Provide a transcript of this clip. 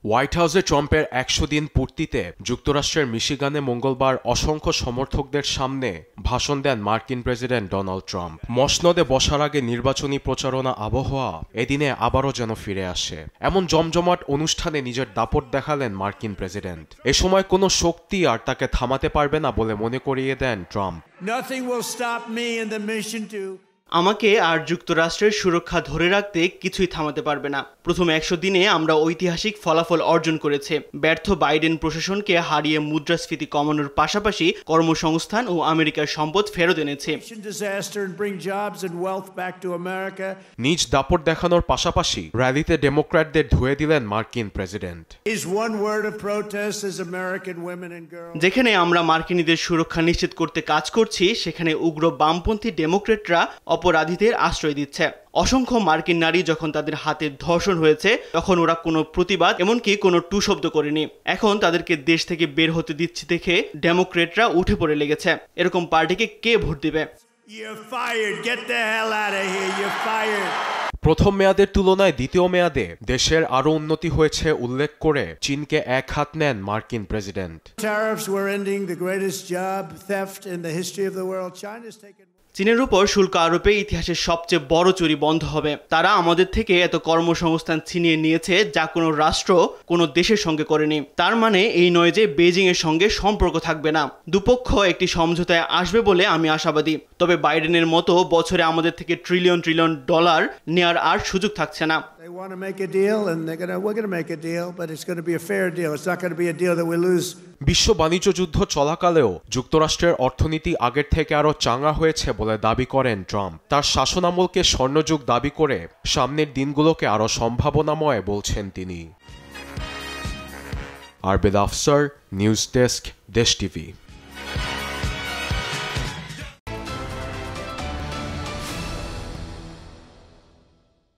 White হাউসে ট্রাম্পের ১০০ দিন পূর্তিতে যুক্তরাষ্ট্রের মিশিগানে মঙ্গলবার অসংখ্য সমর্থকদের সামনে ভাষণ দেন মার্কিন প্রেসিডেন্ট ডোনাল্ড ট্রাম্প। মসনদে বসার আগে নির্বাচনী প্রচারণা আবহাওয়া এদিনে আবারও যেন ফিরে আসে। এমন জমজমাট অনুষ্ঠানে নিজের দাপট দেখালেন মার্কিন প্রেসিডেন্ট। এ সময় কোনো শক্তি আর তাকে থামাতে পারবে না বলে মনে করিয়ে দেন ট্রাম্প। আমাকে আর যুক্তরাষ্ট্রের সুরক্ষা ধরে রাখতে কিছুই থামাতে পারবে না। প্রথম ১০০ দিনে আমরা ঐতিহাসিক ফলাফল অর্জন করেছে। ব্যর্থ বাইডেন প্রশাসনকে হারিয়ে মুদ্রাস্ফীতি কমানোর পাশাপাশি কর্মসংস্থান ও আমেরিকার সম্পদ ফেরত এনেছে। নিজ দাপট দেখানোর পাশাপাশি র্যালিতে ডেমোক্র্যাটদের ধুয়ে দিলেন মার্কিন প্রেসিডেন্ট। যেখানে আমরা মার্কিনীদের সুরক্ষা নিশ্চিত করতে কাজ করছি, সেখানে উগ্র বামপন্থী ডেমোক্রেটরা অপরাধীদের আশ্রয় দিচ্ছে। অসংখ্য মার্কিন নারী যখন তাদের হাতে ধর্ষণ হয়েছে, তখন ওরা কোনো প্রতিবাদ এমনকি কোনো টু শব্দ করেনি। এখন তাদেরকে দেশ থেকে বের হতে দিচ্ছে দেখে ডেমোক্রেটরা উঠে পড়ে লেগেছে। এরকম পার্টিকে কে ভোট দিবে? প্রথম মেয়াদের তুলনায় দ্বিতীয় মেয়াদে দেশের আরও উন্নতি হয়েছে উল্লেখ করে চীনকে এক হাত নেন মার্কিন প্রেসিডেন্ট। চীনের উপর শুল্ক আরোপে ইতিহাসের সবচেয়ে বড় চুরি বন্ধ হবে। তারা আমাদের থেকে এত কর্মসংস্থান ছিনিয়ে নিয়েছে যা কোনো রাষ্ট্র কোনো দেশের সঙ্গে করেনি। তার মানে এই নয় যে বেজিং এর সঙ্গে সম্পর্ক থাকবে না। দুপক্ষ একটি সমঝোতায় আসবে বলে আমি আশাবাদী। তবে বাইডেনের মতো বছরে আমাদের থেকে ট্রিলিয়ন ট্রিলিয়ন ডলার নেয়ার আর সুযোগ থাকছে না। বিশ্ব বাণিজ্য যুদ্ধ চলাকালেও যুক্তরাষ্ট্রের অর্থনীতি আগের থেকে আরও চাঙ্গা হয়েছে বলে দাবি করেন ট্রাম্প। তার শাসনামলকে স্বর্ণযুগ দাবি করে সামনের দিনগুলোকে আরও সম্ভাবনাময় বলছেন তিনি। আরবেদ আফসার, নিউজ ডেস্ক, দেশ টিভি।